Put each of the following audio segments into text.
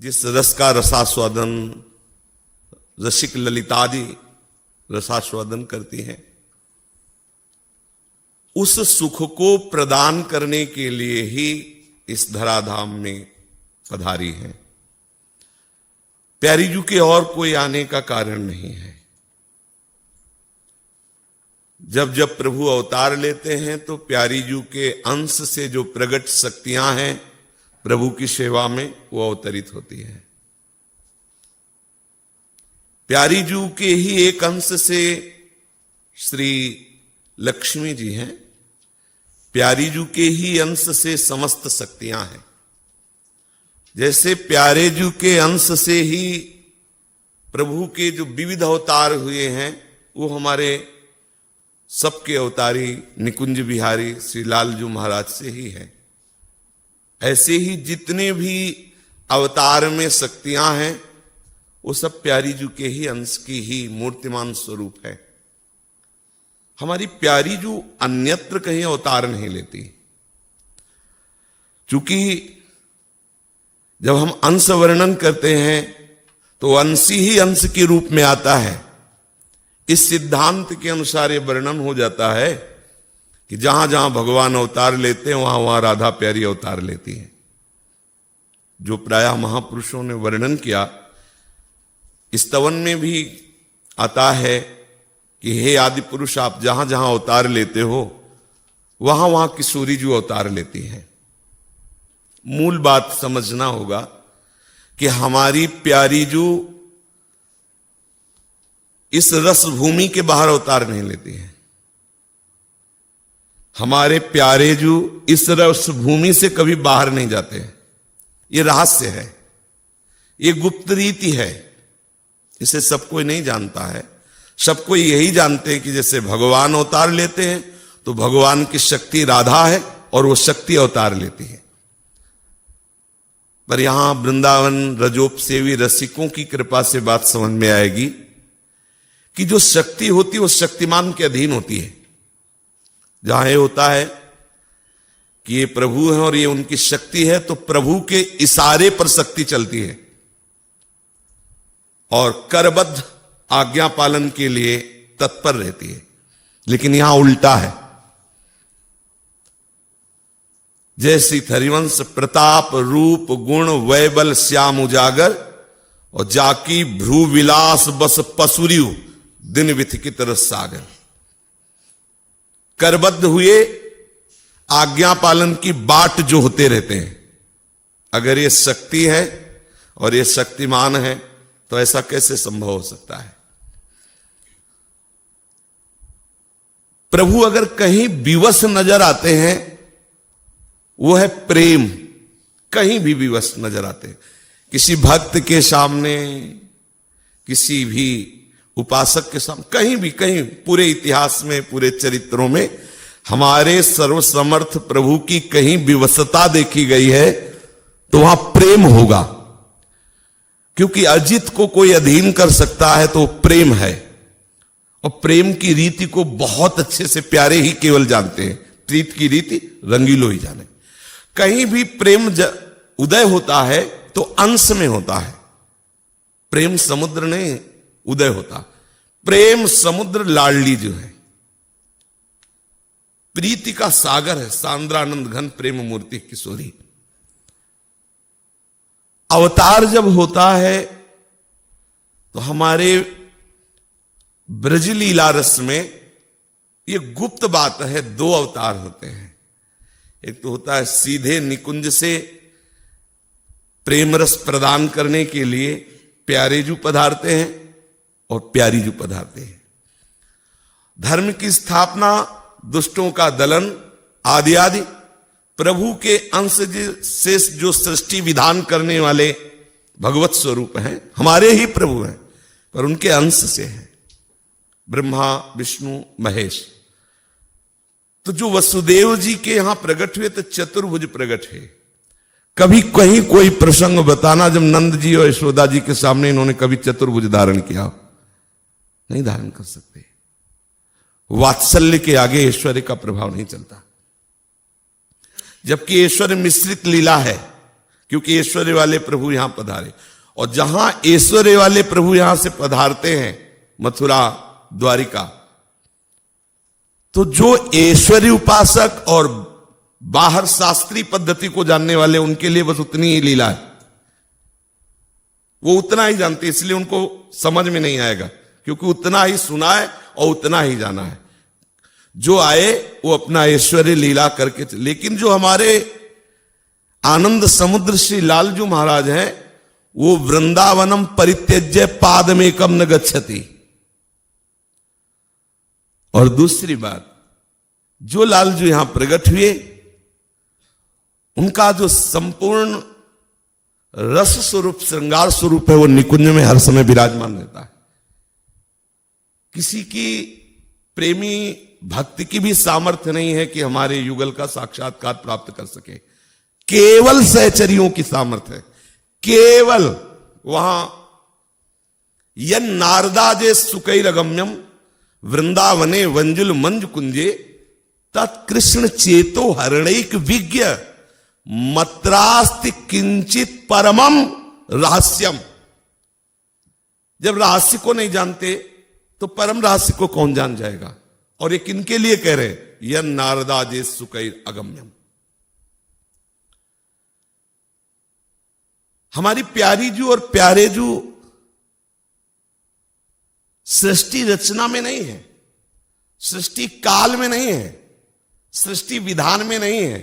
जिस रस का रसास्वादन रसिक ललितादि रसास्वादन करती हैं, उस सुख को प्रदान करने के लिए ही इस धराधाम में पधारी है। प्यारी जू के और कोई आने का कारण नहीं है। जब जब प्रभु अवतार लेते हैं तो प्यारी जू के अंश से जो प्रकट शक्तियां हैं प्रभु की सेवा में, वो अवतरित होती है। प्यारी जू के ही एक अंश से श्री लक्ष्मी जी हैं, प्यारी जू के ही अंश से समस्त शक्तियां हैं। जैसे प्यारे जू के अंश से ही प्रभु के जो विविध अवतार हुए हैं वो हमारे सबके अवतारी निकुंज बिहारी श्री लालजू महाराज से ही है। ऐसे ही जितने भी अवतार में शक्तियां हैं वो सब प्यारी जू के ही अंश की ही मूर्तिमान स्वरूप है। हमारी प्यारी जू अन्यत्र कहीं अवतार नहीं लेती, क्योंकि जब हम अंश वर्णन करते हैं तो अंशी ही अंश के रूप में आता है। इस सिद्धांत के अनुसार ये वर्णन हो जाता है कि जहां जहां भगवान अवतार लेते हैं वहां वहां राधा प्यारी अवतार लेती है। जो प्रायः महापुरुषों ने वर्णन किया, स्तवन में भी आता है कि हे आदि पुरुष, आप जहां जहां अवतार लेते हो वहां वहां किशोरी जू अवतार लेती है। मूल बात समझना होगा कि हमारी प्यारी जू इस रस भूमि के बाहर अवतार नहीं लेती है। हमारे प्यारे जू इस रस भूमि से कभी बाहर नहीं जाते हैं। ये रहस्य है, ये गुप्त रीति है, इसे सब कोई नहीं जानता है। सब कोई यही जानते हैं कि जैसे भगवान अवतार लेते हैं तो भगवान की शक्ति राधा है और वो शक्ति अवतार लेती है। पर यहां वृंदावन रजोपसेवी रसिकों की कृपा से बात समझ में आएगी कि जो शक्ति होती है वो शक्तिमान के अधीन होती है। जहां ये होता है कि ये प्रभु है और ये उनकी शक्ति है, तो प्रभु के इशारे पर शक्ति चलती है और करबद्ध आज्ञा पालन के लिए तत्पर रहती है। लेकिन यहां उल्टा है। जैसी हरिवंश प्रताप रूप गुण वैबल श्याम उजागर और जाकी भ्रू विलास बस पसुरियु दिन विथिकित रस सागर। करबद्ध हुए आज्ञा पालन की बाट जो होते रहते हैं। अगर ये शक्ति है और ये शक्तिमान है तो ऐसा कैसे संभव हो सकता है? प्रभु अगर कहीं विवश नजर आते हैं वो है प्रेम। कहीं भी विवश नजर आते हैं, किसी भक्त के सामने, किसी भी उपासक के सामने, कहीं भी, कहीं पूरे इतिहास में, पूरे चरित्रों में हमारे सर्वसमर्थ प्रभु की कहीं विवशता देखी गई है तो वहां प्रेम होगा। क्योंकि अजित को कोई अधीन कर सकता है तो प्रेम है, और प्रेम की रीति को बहुत अच्छे से प्यारे ही केवल जानते हैं। प्रीत की रीति रंगीलो ही जाने। कहीं भी प्रेम उदय होता है तो अंश में होता है। प्रेम समुद्र नहीं उदय होता। प्रेम समुद्र लाडली जो है, प्रीति का सागर है, सांद्रानंद घन प्रेम मूर्ति किशोरी। अवतार जब होता है तो हमारे ब्रजलीला रस में ये गुप्त बात है। दो अवतार होते हैं। एक तो होता है सीधे निकुंज से प्रेम रस प्रदान करने के लिए प्यारे जू पधारते हैं और प्यारी जू पधारते हैं। धर्म की स्थापना, दुष्टों का दलन आदि आदि प्रभु के अंश से जो सृष्टि विधान करने वाले भगवत स्वरूप हैं, हमारे ही प्रभु हैं, पर उनके अंश से हैं ब्रह्मा विष्णु महेश। तो जो वसुदेव जी के यहां प्रकट हुए तो चतुर्भुज प्रकट है। कभी कहीं कोई प्रसंग बताना जब नंद जी और यशोदा जी के सामने इन्होंने कभी चतुर्भुज धारण किया? नहीं धारण कर सकते। वात्सल्य के आगे ऐश्वर्य का प्रभाव नहीं चलता। जबकि ऐश्वर्य मिश्रित लीला है, क्योंकि ऐश्वर्य वाले प्रभु यहां पधारे। और जहां ऐश्वर्य वाले प्रभु यहां से पधारते हैं, मथुरा द्वारिका, तो जो ऐश्वर्य उपासक और बाहर शास्त्रीय पद्धति को जानने वाले, उनके लिए बस उतनी ही लीला है, वो उतना ही जानते, इसलिए उनको समझ में नहीं आएगा, क्योंकि उतना ही सुना है और उतना ही जाना है। जो आए वो अपना ऐश्वर्य लीला करके। लेकिन जो हमारे आनंद समुद्र श्री लालजू महाराज हैं, वो वृंदावनम परित्यज्य पादमेकम न गच्छति। और दूसरी बात, जो लालजू यहां प्रकट हुए, उनका जो संपूर्ण रस स्वरूप, श्रृंगार स्वरूप है, वो निकुंज में हर समय विराजमान रहता है। किसी की प्रेमी भक्ति की भी सामर्थ्य नहीं है कि हमारे युगल का साक्षात्कार प्राप्त कर सके, केवल सहचरियों की सामर्थ्य है। केवल वहां यन नारदाजे सुकैरगम्यम वृंदावने वंजुल मंज कुंजे तत्कृष्ण चेतो हरणैक विज्ञ मत्रास्ति किंचित परमम रहस्यम। जब रहस्य को नहीं जानते तो परम रहस्य को कौन जान जाएगा। और ये किनके लिए कह रहे हैं? यन नारदाजे सुकैर अगम्यम। हमारी प्यारी जू और प्यारे जू सृष्टि रचना में नहीं है, सृष्टि काल में नहीं है, सृष्टि विधान में नहीं है।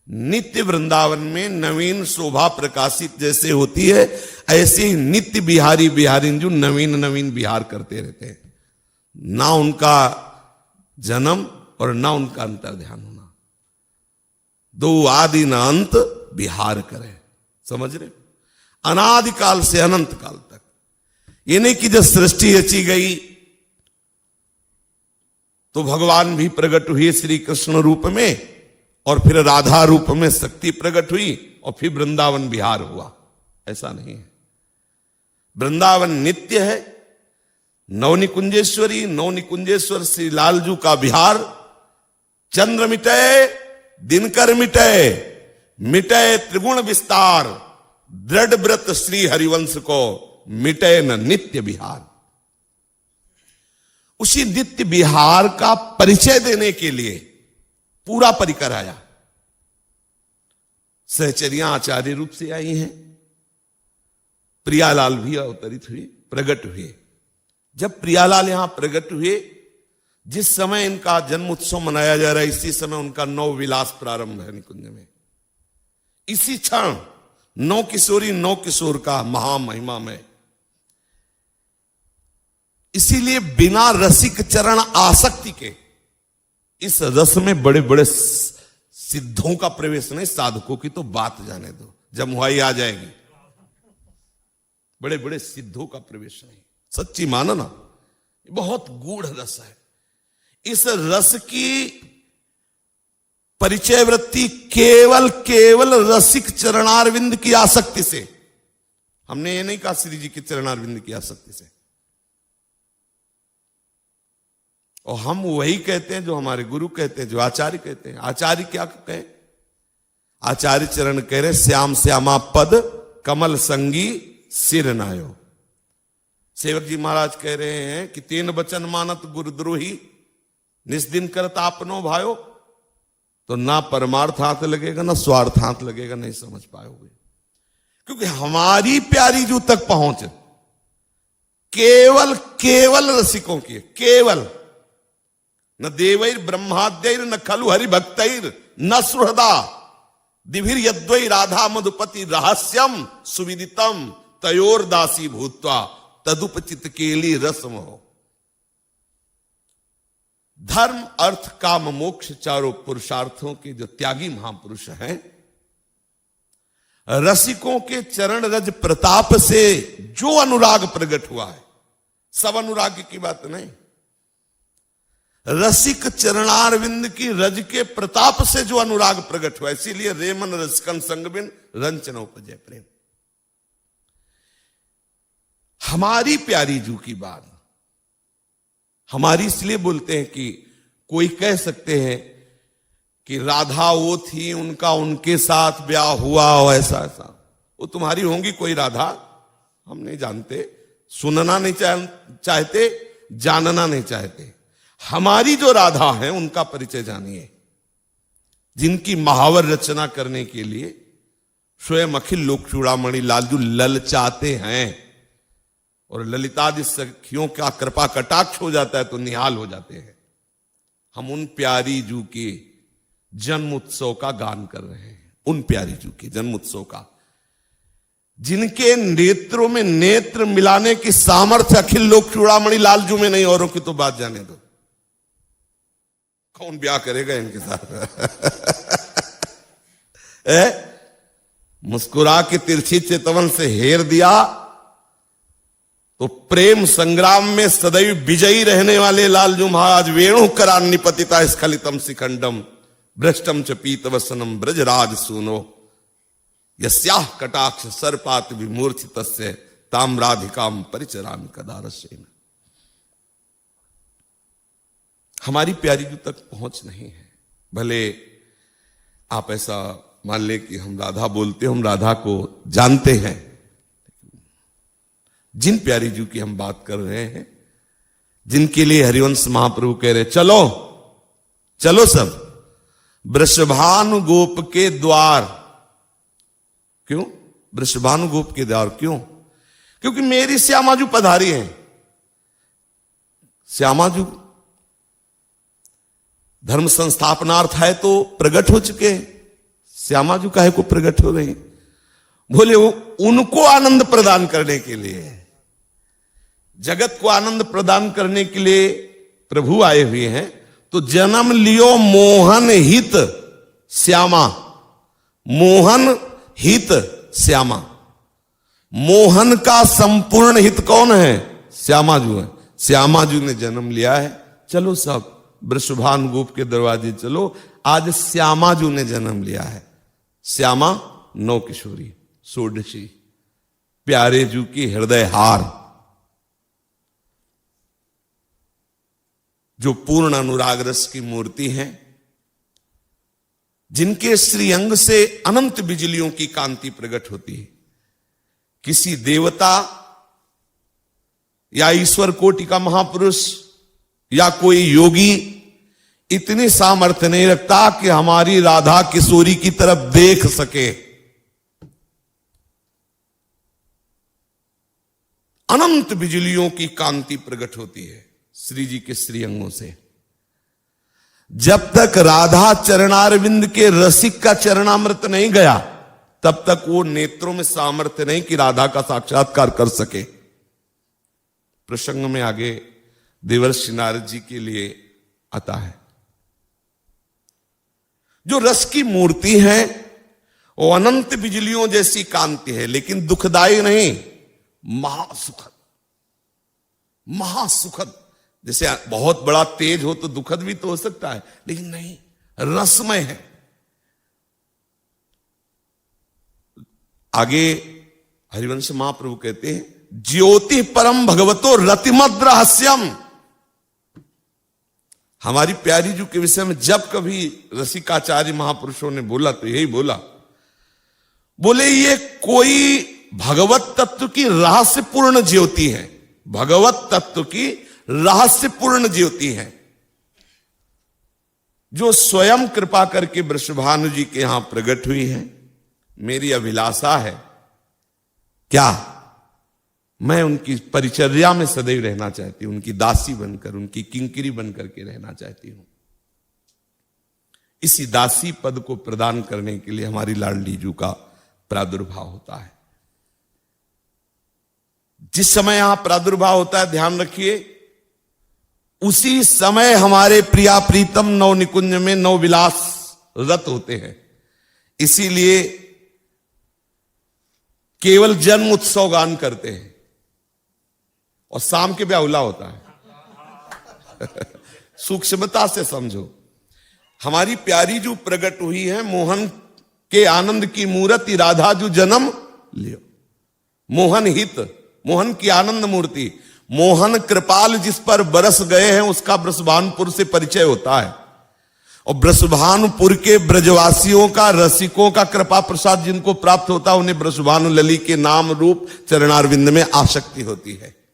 नित्य वृंदावन में नवीन शोभा प्रकाशित जैसे होती है, ऐसे ही नित्य बिहारी बिहारिन जो नवीन नवीन बिहार करते रहते हैं। ना उनका जन्म और ना उनका अंतर ध्यान होना, दो आदि न अंत बिहार करे। समझ रहे? अनादिकाल से अनंत काल तक। ये नहीं कि जब सृष्टि रची गई तो भगवान भी प्रकट हुए श्री कृष्ण रूप में, और फिर राधा रूप में शक्ति प्रकट हुई, और फिर वृंदावन बिहार हुआ। ऐसा नहीं है। वृंदावन नित्य है। नवनिकुंजेश्वरी, नवनिकुंजेश्वर श्री लालजू का बिहार। चंद्र मिटे, दिनकर मिटे, मिटे त्रिगुण विस्तार, दृढ़ व्रत श्री हरिवंश को मिटे न नित्य बिहार। उसी नित्य बिहार का परिचय देने के लिए पूरा परिकर आया। सहचरियां आचार्य रूप से आई हैं, प्रियालाल भी अवतरित हुए, प्रकट हुए। जब प्रियालाल यहां प्रकट हुए, जिस समय इनका जन्म उत्सव मनाया जा रहा है, इसी समय उनका नव विलास प्रारंभ है निकुंज में। इसी क्षण नौ किशोरी नौ किशोर का महामहिमा में। इसीलिए बिना रसिक चरण आसक्ति के इस रस में बड़े बड़े सिद्धों का प्रवेश नहीं। साधकों की तो बात जाने दो, जमुआई आ जाएगी। बड़े बड़े सिद्धों का प्रवेश नहीं। सच्ची मानो ना, बहुत गूढ़ रस है। इस रस की परिचय वृत्ति केवल रसिक चरणारविंद की आसक्ति से। हमने ये नहीं कहा श्री जी के चरणारविंद की आसक्ति से। और हम वही कहते हैं जो हमारे गुरु कहते हैं, जो आचार्य कहते हैं। आचार्य क्या कहे? आचार्य चरण कह रहे श्याम श्यामा पद कमल संगी सिर नायो। सेवक जी महाराज कह रहे हैं कि तीन वचन मानत गुरुद्रोही निस्दिन करत आपनो भायो। तो ना परमार्थ हाथ लगेगा ना स्वार्थ हाथ लगेगा, नहीं समझ पाओगे। क्योंकि हमारी प्यारी जू तक पहुंच केवल रसिकों की है। केवल न देवैर ब्रह्माद्यैर न खलु हरि भक्तैर न सुहृदा दिभिर यद्वै राधा मधुपति रहस्यम सुविदितम तयोर दासी भूत्वा तदुपचित केली रसम हो। धर्म अर्थ काम मोक्ष चारों पुरुषार्थों के जो त्यागी महापुरुष हैं, रसिकों के चरण रज प्रताप से जो अनुराग प्रकट हुआ है, सब अनुराग की बात नहीं, रसिक चरणारविंद की रज के प्रताप से जो अनुराग प्रकट हुआ, इसीलिए रेमन रसिकन संगबिन रंचन उपजय प्रेम। हमारी प्यारी जू की बात हमारी इसलिए बोलते हैं कि कोई कह सकते हैं कि राधा वो थी, उनका उनके साथ ब्याह हुआ हो, ऐसा ऐसा। वो तुम्हारी होंगी कोई राधा, हम नहीं जानते, सुनना नहीं चाहते, जानना नहीं चाहते। हमारी जो राधा है उनका परिचय जानिए, जिनकी महावर रचना करने के लिए स्वयं अखिल लोक चूड़ामणि लालजू ललचाते हैं, और ललितादि सखियों का कृपा कटाक्ष हो जाता है तो निहाल हो जाते हैं। हम उन प्यारी जू के जन्म उत्सव का गान कर रहे हैं, उन प्यारी जू के जन्म उत्सव का, जिनके नेत्रों में नेत्र मिलाने की सामर्थ्य अखिल लोक चूड़ामणि लालजू में नहीं, औरों की तो बात जाने दो, कौन ब्याह करेगा इनके साथ। मुस्कुरा के तिरछी चितवन से हेर दिया तो प्रेम संग्राम में सदैव विजयी रहने वाले लालजू महाराज वेणु करान्निपतिता स्खलितम शिखंडम भ्रष्टम च पीतवसनम ब्रजराज सूनो यस्याह कटाक्ष सर्पात विमूर्छितस्य ताम्राधिकाम परिचरामि कदारसेन। हमारी प्यारी जू तक पहुंच नहीं है। भले आप ऐसा मान ले कि हम राधा बोलते, हम राधा को जानते हैं, जिन प्यारी जू की हम बात कर रहे हैं, जिनके लिए हरिवंश महाप्रभु कह रहे चलो चलो सब वृषभानु गोप के द्वार। क्यों वृषभानु गोप के द्वार? क्यों? क्योंकि मेरी श्यामाजू पधारी है। श्यामाजू धर्म संस्थापनार्थ है तो प्रकट हो चुके हैं, श्यामाजू काहे को प्रकट हो रही? बोले वो उनको आनंद प्रदान करने के लिए, जगत को आनंद प्रदान करने के लिए प्रभु आए हुए हैं। तो जन्म लियो मोहन हित श्यामा, मोहन हित श्यामा। मोहन का संपूर्ण हित कौन है? श्यामाजू है। श्यामाजू ने जन्म लिया है। चलो सब वृषभानु गोप के दरवाजे चलो, आज श्यामाजू ने जन्म लिया है। श्यामा नौ किशोरी षोडशी, प्यारे जू की हृदय हार, जो पूर्ण अनुराग रस की मूर्ति है, जिनके श्रीअंग से अनंत बिजलियों की कांति प्रकट होती है। किसी देवता या ईश्वर कोटि का महापुरुष या कोई योगी इतनी सामर्थ्य नहीं रखता कि हमारी राधा किशोरी की तरफ देख सके। अनंत बिजलियों की कांति प्रकट होती है श्री जी के श्रीअंगों से। जब तक राधा चरणारविंद के रसिक का चरणामृत नहीं गया, तब तक वो नेत्रों में सामर्थ्य नहीं कि राधा का साक्षात्कार कर सके। प्रसंग में आगे देवर्षि नारद जी के लिए आता है। जो रस की मूर्ति है वो अनंत बिजलियों जैसी कांति है, लेकिन दुखदायी नहीं, महासुखद। महासुखद, जैसे बहुत बड़ा तेज हो तो दुखद भी तो हो सकता है, लेकिन नहीं, रसमय है। आगे हरिवंश महाप्रभु कहते हैं, ज्योति परम भगवतो रतिमद रहस्यम। हमारी प्यारी जू के विषय में जब कभी रसिकाचार्य महापुरुषों ने बोला तो यही बोला, बोले ये कोई भगवत तत्व की रहस्यपूर्ण ज्योति है, भगवत तत्व की रहस्यपूर्ण ज्योति है, जो स्वयं कृपा करके वृषभानु जी के यहां प्रकट हुई है। मेरी अभिलाषा है क्या, मैं उनकी परिचर्या में सदैव रहना चाहती हूं, उनकी दासी बनकर, उनकी किंकिरी बनकर के रहना चाहती हूं। इसी दासी पद को प्रदान करने के लिए हमारी लाडली जू का प्रादुर्भाव होता है। जिस समय यहां प्रादुर्भाव होता है, ध्यान रखिए, उसी समय हमारे प्रिया प्रीतम नव निकुंज में नव विलास रत होते हैं। इसीलिए केवल जन्म उत्सव गान करते हैं और शाम के ब्याहुला होता है। सूक्ष्मता से समझो, हमारी प्यारी जो प्रकट हुई है, मोहन के आनंद की मूर्ति राधा जो जन्म लियो, मोहन हित, मोहन की आनंद मूर्ति, मोहन कृपाल जिस पर बरस गए हैं उसका वृषभानुपुर से परिचय होता है। और ब्रजभानुपुर के ब्रजवासियों का, रसिकों का कृपा प्रसाद जिनको प्राप्त होता है, उन्हें ब्रजभानु लली के नाम रूप चरणारविंद में आसक्ति होती है।